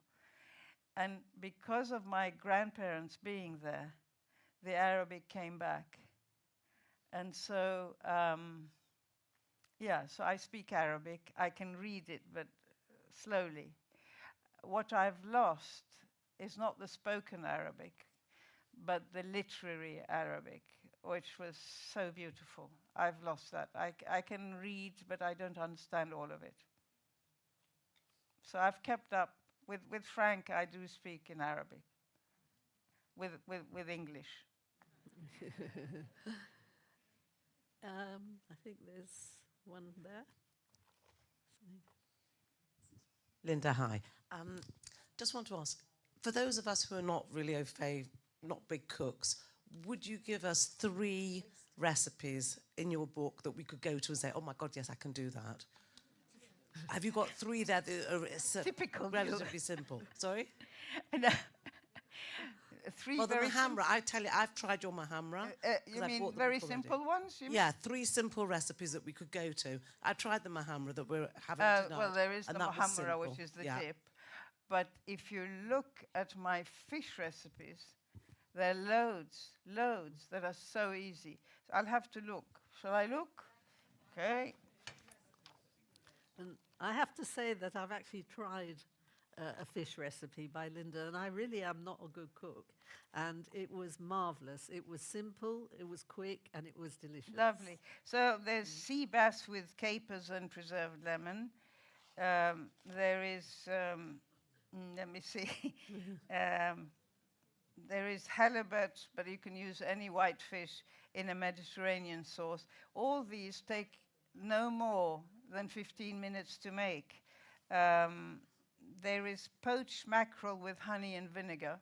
And because of my grandparents being there, the Arabic came back. And so, so I speak Arabic. I can read it, but slowly. What I've lost is not the spoken Arabic, but the literary Arabic, which was so beautiful. I've lost that. I can read, but I don't understand all of it. So I've kept up. With Frank, I do speak in Arabic, with English. I think there's one there. Linda, hi. Just want to ask, for those of us who are not really au fait, not big cooks, would you give us 3 recipes in your book that we could go to and say, oh my God, yes, I can do that? Have you got 3 that are Typical. relatively simple? Sorry? No. 3 Well, the very mahamra, I tell you, I've tried your mahamra. you I've mean bought the very book already. simple ones? You Yeah, 3 simple recipes that we could go to. I tried the mahamra that we're having tonight. Well, there is the and that was mahamra, which simple. is the Yeah. dip. But if you look at my fish recipes, there are loads that are so easy. So I'll have to look. Shall I look? Okay. And I have to say that I've actually tried a fish recipe by Linda, and I really am not a good cook. And it was marvelous. It was simple, it was quick, and it was delicious. Lovely. So there's sea bass with capers and preserved lemon. There is, let me see, there is halibut, but you can use any white fish in a Mediterranean sauce. All these take no more than 15 minutes to make. There is poached mackerel with honey and vinegar,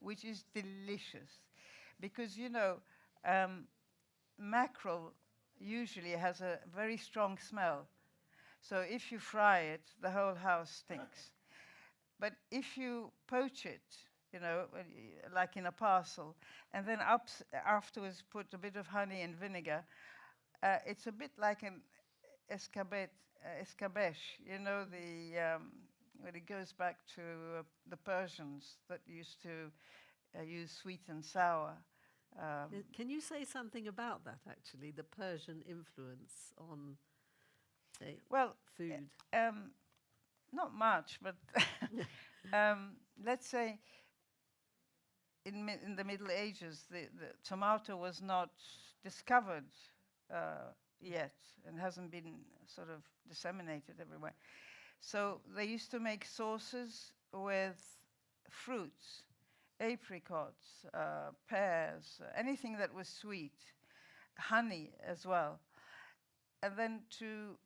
which is delicious. Because, you know, mackerel usually has a very strong smell. So if you fry it, the whole house stinks. But if you poach it, you know, like in a parcel, and then afterwards put a bit of honey and vinegar, it's a bit like an escabeche, you know, when it goes back to the Persians that used to use sweet and sour. Can you say something about that, actually, the Persian influence on, say, food? Not much, but let's say in the Middle Ages, the tomato was not discovered yet and hasn't been sort of disseminated everywhere. So they used to make sauces with fruits, apricots, pears, anything that was sweet, honey as well. And then to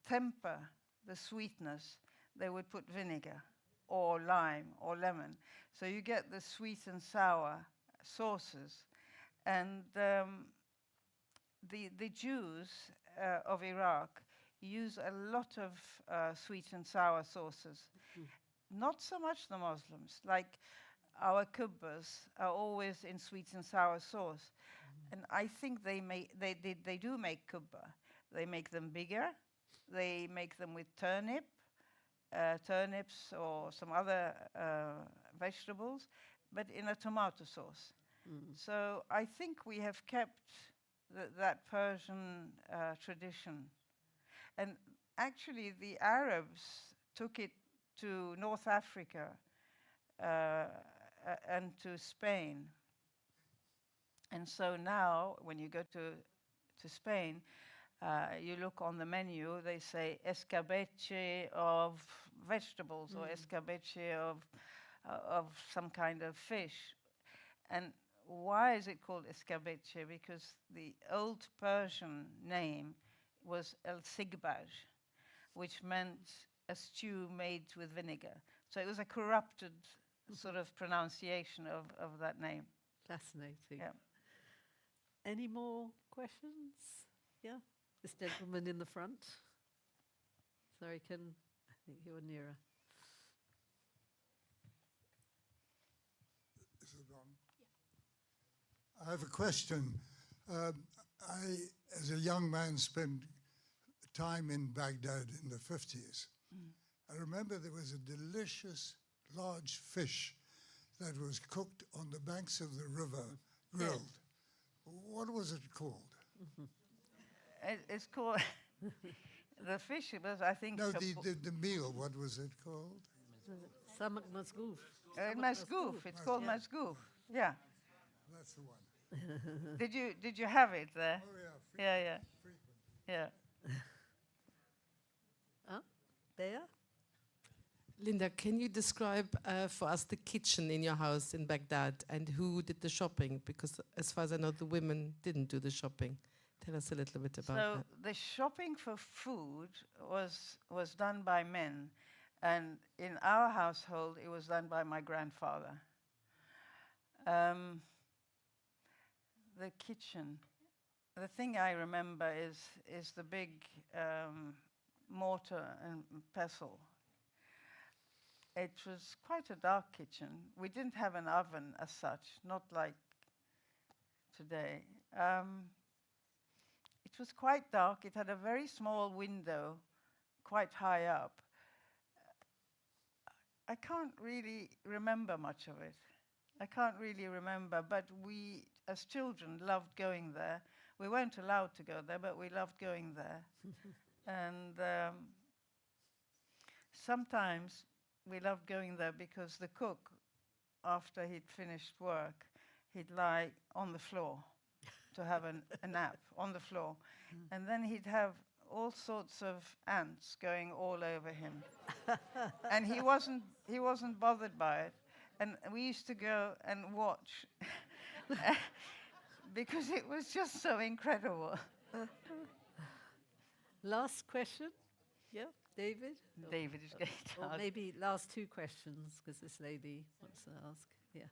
temper the sweetness, they would put vinegar or lime or lemon. So you get the sweet and sour sauces. And the Jews of Iraq use a lot of sweet and sour sauces. Not so much the Muslims. Like our kubbas are always in sweet and sour sauce. And I think they do make kubba. They make them bigger. They make them with turnips or some other vegetables, but in a tomato sauce. So I think we have kept that Persian tradition. And actually the Arabs took it to North Africa and to Spain. And so now when you go to Spain, you look on the menu, they say escabeche of vegetables or escabeche of some kind of fish. And why is it called escabeche? Because the old Persian name was el-sigbaj, which meant a stew made with vinegar. So it was a corrupted sort of pronunciation of that name. Fascinating. Yeah. Any more questions? Yeah, this gentleman in the front. Sorry, I think you're nearer. Is it on? Yeah. I have a question. I, as a young man, spent time in Baghdad in the 50s. I remember there was a delicious large fish that was cooked on the banks of the river, grilled. Yeah. What was it called? It's called the fish. It was, I think. No, the meal. What was it called? Samak masgouf. Masgouf. It's called masgouf. Yeah. That's the one. Did you have it there? Oh yeah. Yeah. Frequent. Yeah. There? Linda, can you describe for us the kitchen in your house in Baghdad and who did the shopping? Because as far as I know, the women didn't do the shopping. Tell us a little bit about So that. the shopping for food was done by men, and in our household it was done by my grandfather. The kitchen. The thing I remember is the big mortar and pestle. It was quite a dark kitchen. We didn't have an oven as such, not like today. It was quite dark. It had a very small window, quite high up. I can't really remember much of it. I can't really remember, but we, as children, loved going there. We weren't allowed to go there, but we loved going there. And sometimes we loved going there because the cook, after he'd finished work, he'd lie on the floor to have a nap on the floor. And then he'd have all sorts of ants going all over him. And he wasn't bothered by it. And we used to go and watch because it was just so incredible. Last question? Yeah, David? David is going to Or ask. maybe last two questions, because this lady wants to ask. Yeah.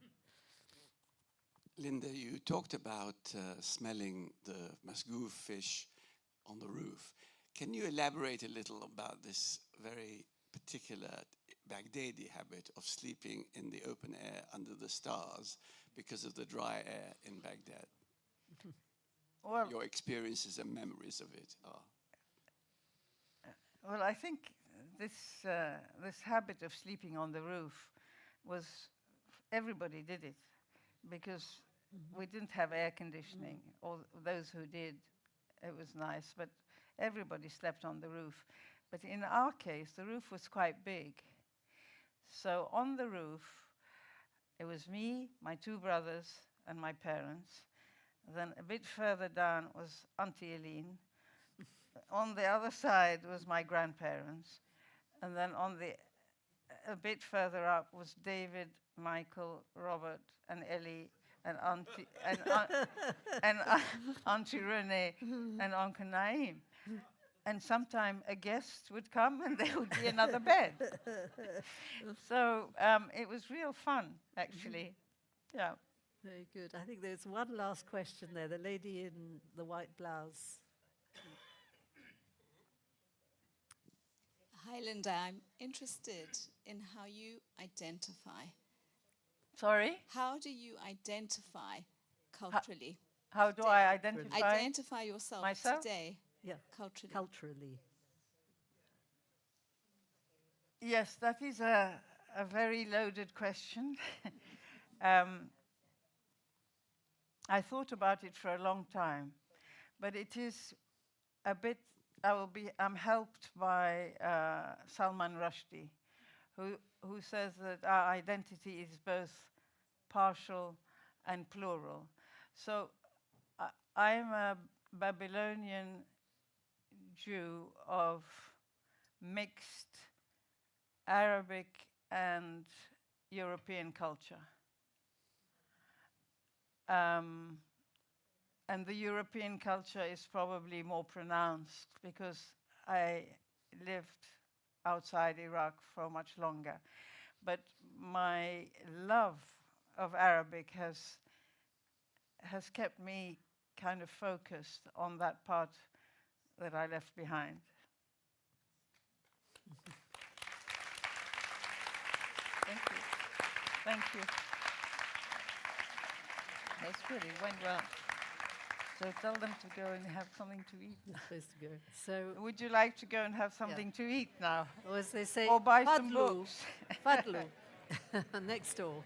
Linda, you talked about smelling the masgouf fish on the roof. Can you elaborate a little about this very particular Baghdadi habit of sleeping in the open air under the stars because of the dry air in Baghdad? Well, Your experiences and memories of it are. well, I think this habit of sleeping on the roof was, everybody did it because we didn't have air conditioning, or those who did, it was nice, but everybody slept on the roof. But in our case, the roof was quite big. So on the roof, it was me, my two brothers, and my parents. Then a bit further down was Auntie Eileen. On the other side was my grandparents. And then a bit further up was David, Michael, Robert, and Ellie, and Auntie Renee, and Uncle Naim. And sometime a guest would come and there would be another bed. So it was real fun, actually. Yeah. Very good. I think there's one last question there. The lady in the white blouse. Hi, Linda. I'm interested in how you identify. Sorry? How do you identify culturally? How do I identify? Identify yourself myself? today, Yeah. culturally. Culturally. Yes, that is a very loaded question. I thought about it for a long time, but it is a bit, I'm helped by Salman Rushdie, who says that our identity is both partial and plural. So I'm a Babylonian Jew of mixed Arabic and European culture. And the European culture is probably more pronounced because I lived outside Iraq for much longer. But my love of Arabic has kept me kind of focused on that part that I left behind. Thank you. Thank you. That's good. It went well. So tell them to go and have something to eat. You're supposed to go. So, Would you like to go and have something to eat now? or as they say, Or buy some Fadlu. books? Fadlu. Next door.